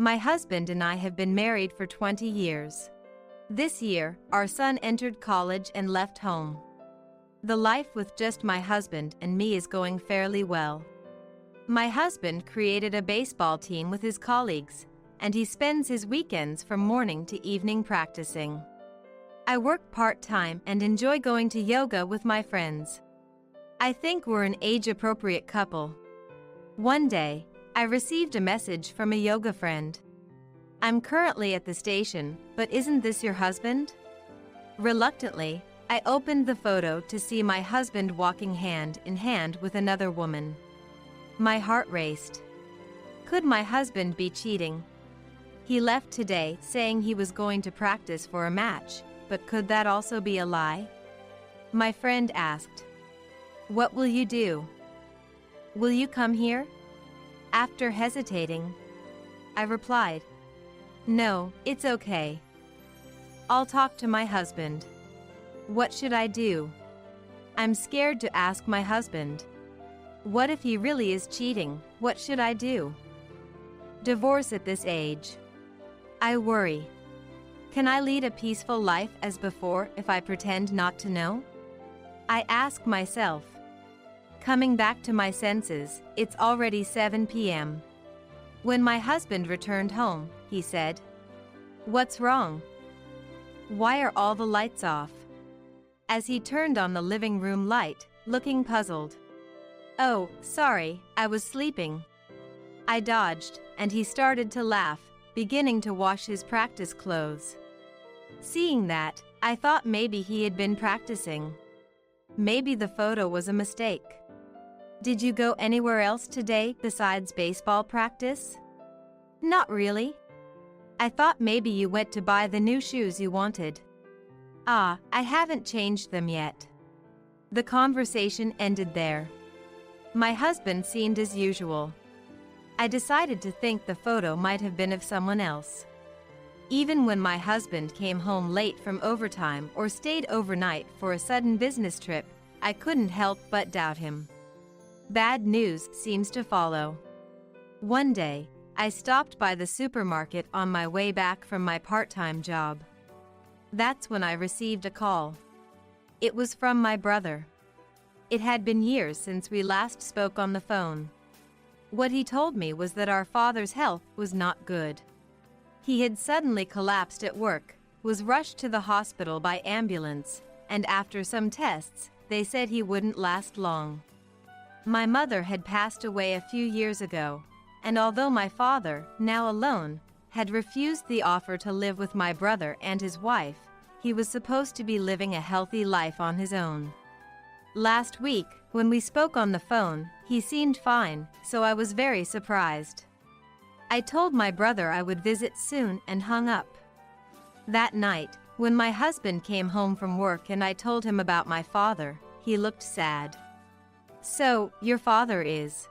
My husband and I have been married for 20 years. This year, our son entered college and left home. The life with just my husband and me is going fairly well. My husband created a baseball team with his colleagues, and he spends his weekends from morning to evening practicing. I work part-time and enjoy going to yoga with my friends. I think we're an age-appropriate couple. One day, I received a message from a yoga friend. I'm currently at the station, but isn't this your husband? Reluctantly, I opened the photo to see my husband walking hand in hand with another woman. My heart raced. Could my husband be cheating? He left today saying he was going to practice for a match, but could that also be a lie? My friend asked, "What will you do? Will you come here?" After hesitating, I replied, "No, it's okay. I'll talk to my husband." What should I do? I'm scared to ask my husband. What if he really is cheating? What should I do? Divorce at this age. I worry. Can I lead a peaceful life as before if I pretend not to know? I ask myself. Coming back to my senses, it's already 7 p.m. When my husband returned home, he said, "What's wrong? Why are all the lights off?" As he turned on the living room light, looking puzzled. "Oh, sorry, I was sleeping." I dodged, and he started to laugh, beginning to wash his practice clothes. Seeing that, I thought maybe he had been practicing. Maybe the photo was a mistake. Did you go anywhere else today besides baseball practice? Not really. I thought maybe you went to buy the new shoes you wanted. Ah, I haven't changed them yet. The conversation ended there. My husband seemed as usual. I decided to think the photo might have been of someone else. Even when my husband came home late from overtime or stayed overnight for a sudden business trip, I couldn't help but doubt him. Bad news seems to follow. One day, I stopped by the supermarket on my way back from my part-time job. That's when I received a call. It was from my brother. It had been years since we last spoke on the phone. What he told me was that our father's health was not good. He had suddenly collapsed at work, was rushed to the hospital by ambulance, and after some tests, they said he wouldn't last long. My mother had passed away a few years ago, and although my father, now alone, had refused the offer to live with my brother and his wife, he was supposed to be living a healthy life on his own. Last week, when we spoke on the phone, he seemed fine, so I was very surprised. I told my brother I would visit soon and hung up. That night, when my husband came home from work and I told him about my father, he looked sad. "So, your father is?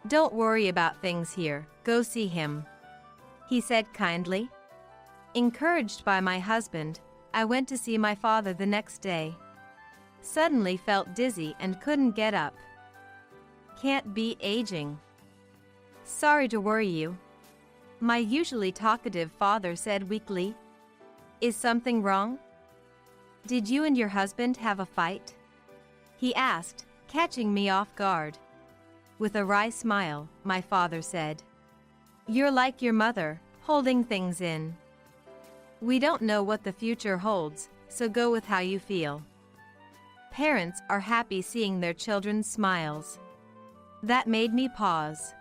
Don't worry about things here, go see him," he said kindly. Encouraged by my husband, I went to see my father the next day. Suddenly felt dizzy and couldn't get up. Can't be aging. Sorry to worry you, my usually talkative father said weakly. Is something wrong? Did you and your husband have a fight? He asked, catching me off guard. With a wry smile, my father said, "You're like your mother, holding things in. We don't know what the future holds, so go with how you feel." Parents are happy seeing their children's smiles. That made me pause.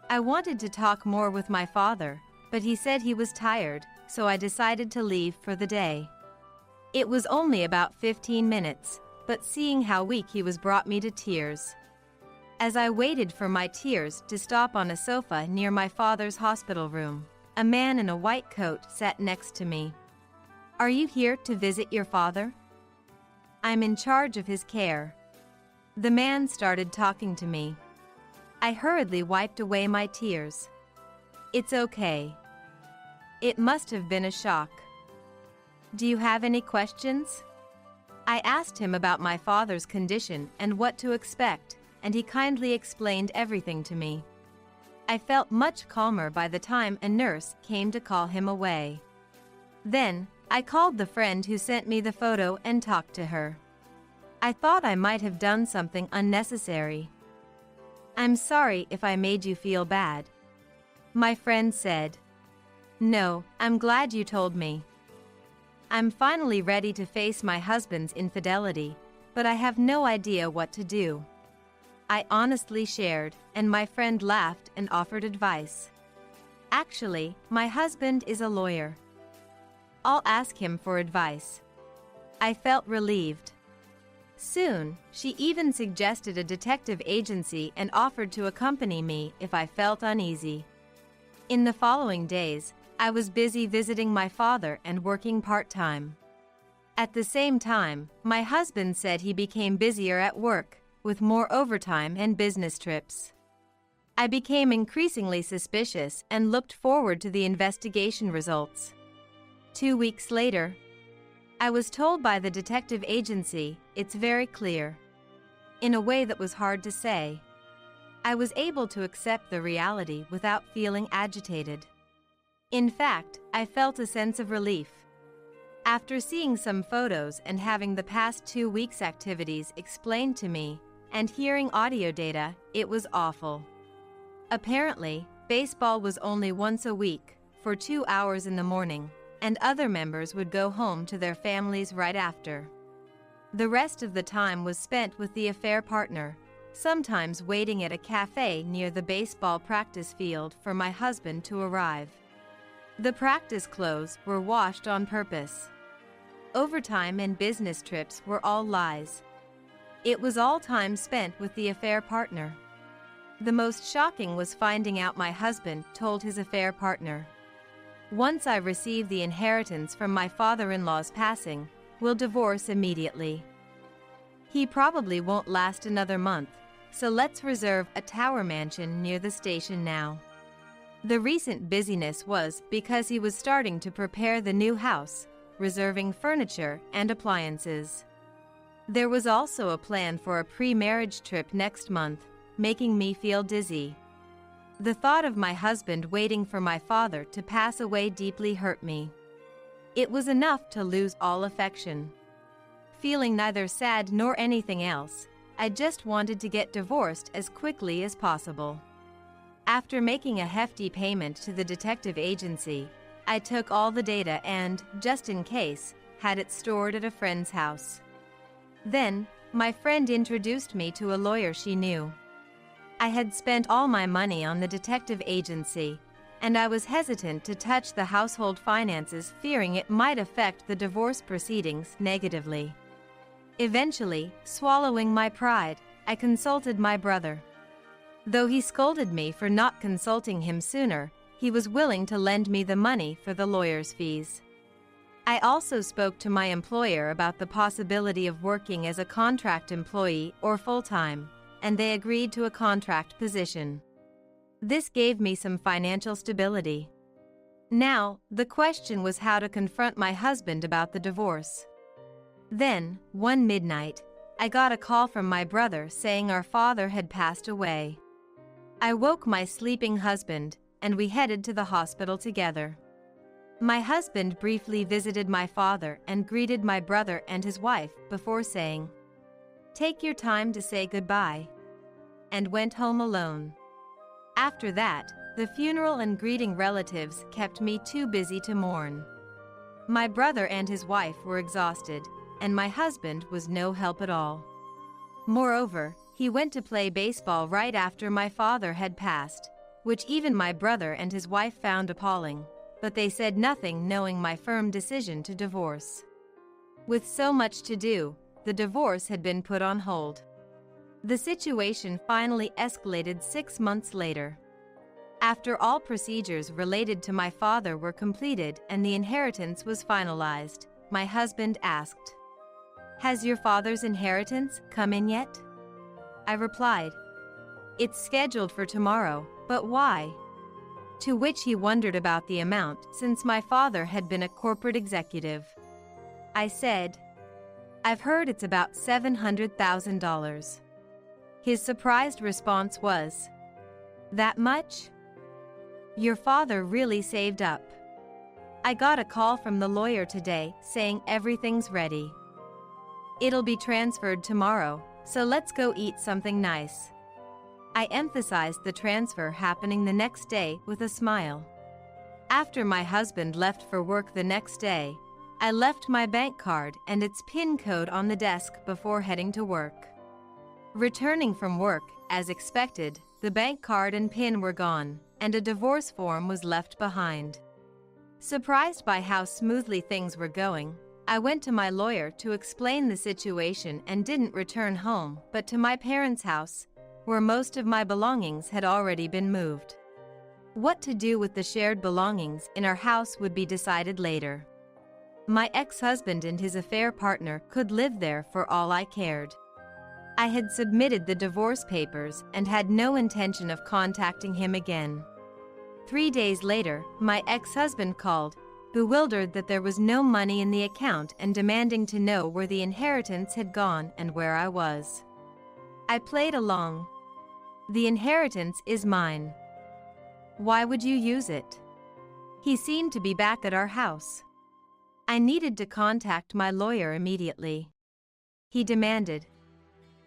I wanted to talk more with my father, but he said he was tired, so I decided to leave for the day. It was only about 15 minutes, but seeing how weak he was brought me to tears. As I waited for my tears to stop on a sofa near my father's hospital room, a man in a white coat sat next to me. "Are you here to visit your father?" "I'm in charge of his care." The man started talking to me. I hurriedly wiped away my tears. "It's okay. It must have been a shock. Do you have any questions?" I asked him about my father's condition and what to expect, and he kindly explained everything to me. I felt much calmer by the time a nurse came to call him away. Then, I called the friend who sent me the photo and talked to her. I thought I might have done something unnecessary. "I'm sorry if I made you feel bad," my friend said. "No, I'm glad you told me. I'm finally ready to face my husband's infidelity, but I have no idea what to do." I honestly shared, and my friend laughed and offered advice. "Actually, my husband is a lawyer. I'll ask him for advice." I felt relieved. Soon, she even suggested a detective agency and offered to accompany me if I felt uneasy. In the following days, I was busy visiting my father and working part-time. At the same time, my husband said he became busier at work, with more overtime and business trips. I became increasingly suspicious and looked forward to the investigation results. 2 weeks later, I was told by the detective agency, "It's very clear," in a way that was hard to say. I was able to accept the reality without feeling agitated. In fact, I felt a sense of relief. After seeing some photos and having the past 2 weeks' activities explained to me, and hearing audio data, it was awful. Apparently, baseball was only once a week, for 2 hours in the morning, and other members would go home to their families right after. The rest of the time was spent with the affair partner, sometimes waiting at a cafe near the baseball practice field for my husband to arrive. The practice clothes were washed on purpose. Overtime and business trips were all lies. It was all time spent with the affair partner. The most shocking was finding out my husband told his affair partner, "Once I receive the inheritance from my father-in-law's passing, we'll divorce immediately. He probably won't last another month, so let's reserve a tower mansion near the station now." The recent busyness was because he was starting to prepare the new house, reserving furniture and appliances. There was also a plan for a pre-marriage trip next month, making me feel dizzy. The thought of my husband waiting for my father to pass away deeply hurt me. It was enough to lose all affection. Feeling neither sad nor anything else, I just wanted to get divorced as quickly as possible. After making a hefty payment to the detective agency, I took all the data and, just in case, had it stored at a friend's house. Then, my friend introduced me to a lawyer she knew. I had spent all my money on the detective agency, and I was hesitant to touch the household finances, fearing it might affect the divorce proceedings negatively. Eventually, swallowing my pride, I consulted my brother. Though he scolded me for not consulting him sooner, he was willing to lend me the money for the lawyer's fees. I also spoke to my employer about the possibility of working as a contract employee or full-time, and they agreed to a contract position. This gave me some financial stability. Now, the question was how to confront my husband about the divorce. Then, one midnight, I got a call from my brother saying our father had passed away. I woke my sleeping husband, and we headed to the hospital together. My husband briefly visited my father and greeted my brother and his wife before saying, "Take your time to say goodbye," and went home alone. After that, the funeral and greeting relatives kept me too busy to mourn. My brother and his wife were exhausted, and my husband was no help at all. Moreover, he went to play baseball right after my father had passed, which even my brother and his wife found appalling, but they said nothing, knowing my firm decision to divorce. With so much to do, the divorce had been put on hold. The situation finally escalated 6 months later. After all procedures related to my father were completed and the inheritance was finalized, my husband asked, "Has your father's inheritance come in yet?" I replied, "It's scheduled for tomorrow, but why?" To which he wondered about the amount, since my father had been a corporate executive. I said, "I've heard it's about $700,000. His surprised response was, "That much?" Your father really saved up. I got a call from the lawyer today saying everything's ready. It'll be transferred tomorrow, so let's go eat something nice. I emphasized the transfer happening the next day with a smile. After my husband left for work the next day, I left my bank card and its PIN code on the desk before heading to work. Returning from work, as expected, the bank card and PIN were gone, and a divorce form was left behind. Surprised by how smoothly things were going, I went to my lawyer to explain the situation and didn't return home, but to my parents' house, where most of my belongings had already been moved. What to do with the shared belongings in our house would be decided later. My ex-husband and his affair partner could live there for all I cared. I had submitted the divorce papers and had no intention of contacting him again. 3 days later, my ex-husband called, bewildered that there was no money in the account and demanding to know where the inheritance had gone and where I was. I played along. The inheritance is mine. Why would you use it? He seemed to be back at our house. I needed to contact my lawyer immediately. He demanded,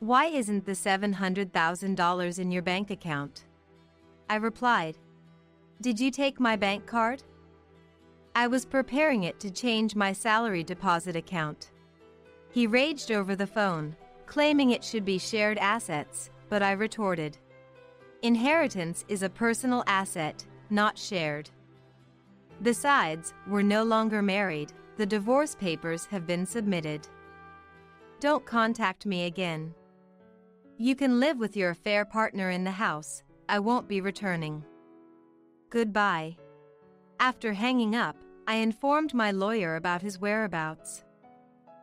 "Why isn't the $700,000 in your bank account?" I replied, "Did you take my bank card?" I was preparing it to change my salary deposit account. He raged over the phone, claiming it should be shared assets, but I retorted, "Inheritance is a personal asset, not shared. Besides, we're no longer married, the divorce papers have been submitted. Don't contact me again. You can live with your affair partner in the house, I won't be returning. Goodbye." After hanging up, I informed my lawyer about his whereabouts.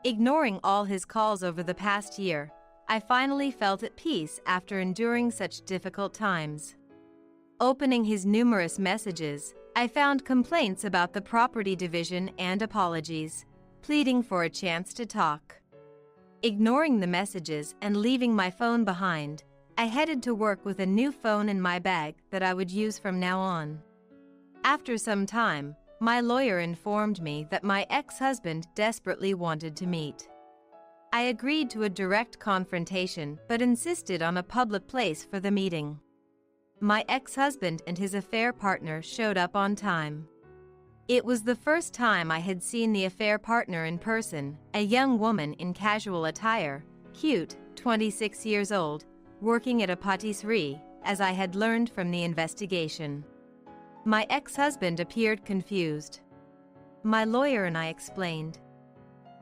Ignoring all his calls over the past year, I finally felt at peace after enduring such difficult times. Opening his numerous messages, I found complaints about the property division and apologies, pleading for a chance to talk. Ignoring the messages and leaving my phone behind, I headed to work with a new phone in my bag that I would use from now on. After some time, my lawyer informed me that my ex-husband desperately wanted to meet. I agreed to a direct confrontation but insisted on a public place for the meeting. My ex-husband and his affair partner showed up on time. It was the first time I had seen the affair partner in person, a young woman in casual attire, cute, 26 years old, working at a pâtisserie, as I had learned from the investigation. My ex-husband appeared confused. My lawyer and I explained,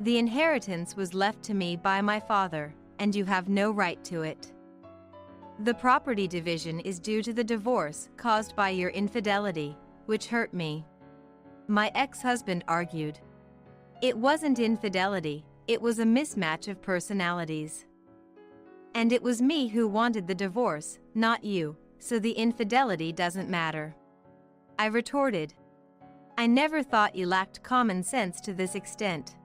"The inheritance was left to me by my father, and you have no right to it. The property division is due to the divorce caused by your infidelity, which hurt me." My ex-husband argued, "It wasn't infidelity, it was a mismatch of personalities. And it was me who wanted the divorce, not you, so the infidelity doesn't matter." I retorted, "I never thought you lacked common sense to this extent.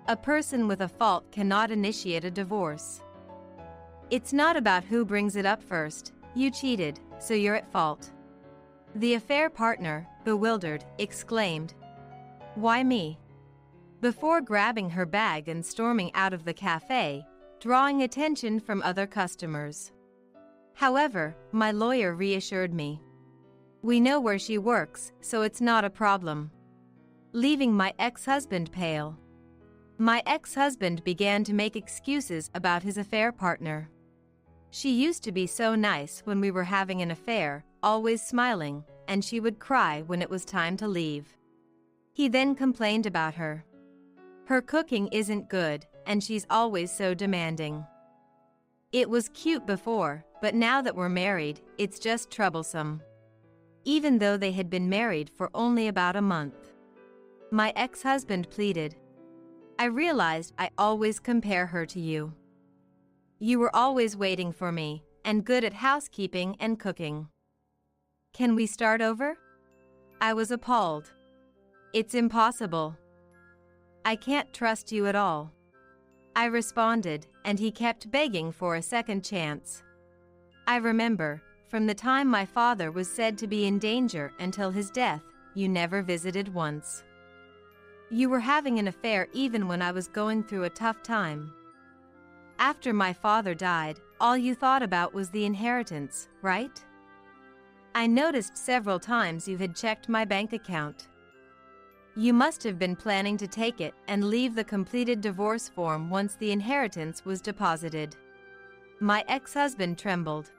A person with a fault cannot initiate a divorce. It's not about who brings it up first. You cheated, so you're at fault." The affair partner, bewildered, exclaimed, "Why me?" before grabbing her bag and storming out of the cafe, drawing attention from other customers. However, my lawyer reassured me, "We know where she works, so it's not a problem," leaving my ex-husband pale. My ex-husband began to make excuses about his affair partner. "She used to be so nice when we were having an affair, always smiling, and she would cry when it was time to leave." He then complained about her. "Her cooking isn't good, and she's always so demanding. It was cute before, but now that we're married, it's just troublesome." Even though they had been married for only about a month. My ex-husband pleaded, "I realized I always compare her to you. You were always waiting for me, and good at housekeeping and cooking. Can we start over?" I was appalled. "It's impossible. I can't trust you at all," I responded, and he kept begging for a second chance. I remember, from the time my father was said to be in danger until his death, you never visited once. You were having an affair even when I was going through a tough time. After my father died, all you thought about was the inheritance, right? I noticed several times you had checked my bank account. You must have been planning to take it and leave the completed divorce form once the inheritance was deposited. My ex-husband trembled.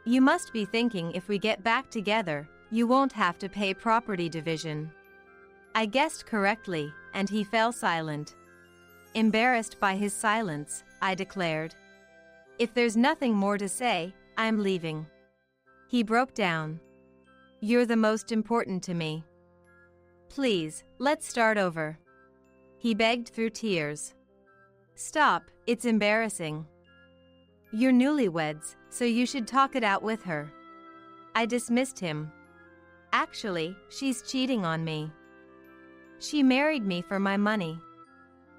You must be thinking if we get back together, you won't have to pay property division. I guessed correctly, and he fell silent. Embarrassed by his silence, I declared, "If there's nothing more to say, I'm leaving." He broke down. "You're the most important to me. Please, let's start over." He begged through tears. "Stop, it's embarrassing. You're newlyweds, so you should talk it out with her." I dismissed him. "Actually, she's cheating on me. She married me for my money."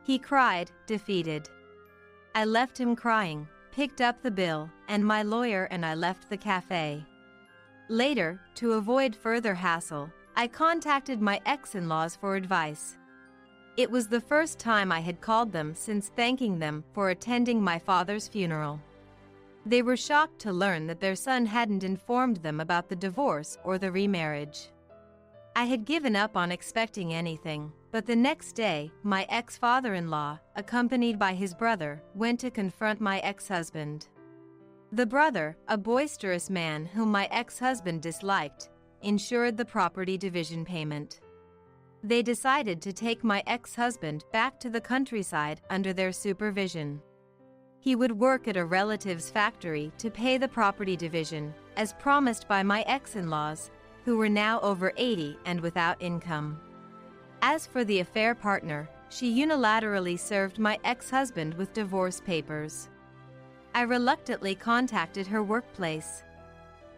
He cried, defeated. I left him crying, picked up the bill, and my lawyer and I left the cafe. Later, to avoid further hassle, I contacted my ex-in-laws for advice. It was the first time I had called them since thanking them for attending my father's funeral. They were shocked to learn that their son hadn't informed them about the divorce or the remarriage. I had given up on expecting anything, but the next day, my ex-father-in-law, accompanied by his brother, went to confront my ex-husband. The brother, a boisterous man whom my ex-husband disliked, ensured the property division payment. They decided to take my ex-husband back to the countryside under their supervision. He would work at a relative's factory to pay the property division, as promised by my ex-in-laws, who were now over 80 and without income. As for the affair partner, she unilaterally served my ex-husband with divorce papers. I reluctantly contacted her workplace.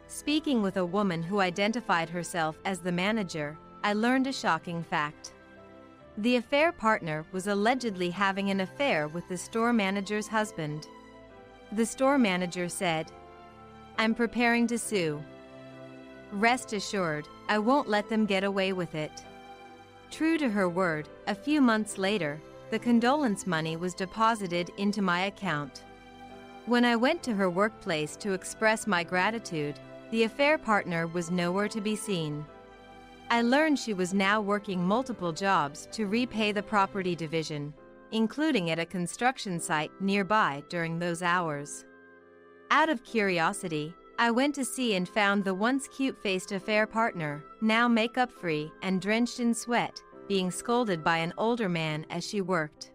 Speaking with a woman who identified herself as the manager, I learned a shocking fact. The affair partner was allegedly having an affair with the store manager's husband. The store manager said, "I'm preparing to sue. Rest assured, I won't let them get away with it." True to her word, a few months later, the condolence money was deposited into my account. When I went to her workplace to express my gratitude, the affair partner was nowhere to be seen. I learned she was now working multiple jobs to repay the property division, including at a construction site nearby during those hours. Out of curiosity, I went to see and found the once cute-faced affair partner, now makeup-free and drenched in sweat, being scolded by an older man as she worked.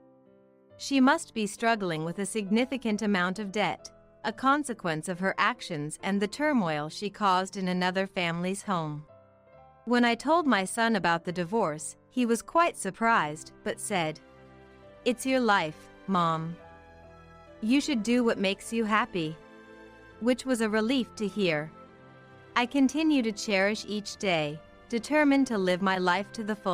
She must be struggling with a significant amount of debt, a consequence of her actions and the turmoil she caused in another family's home. When I told my son about the divorce, he was quite surprised, but said, "It's your life, Mom. You should do what makes you happy," which was a relief to hear. I continue to cherish each day, determined to live my life to the fullest.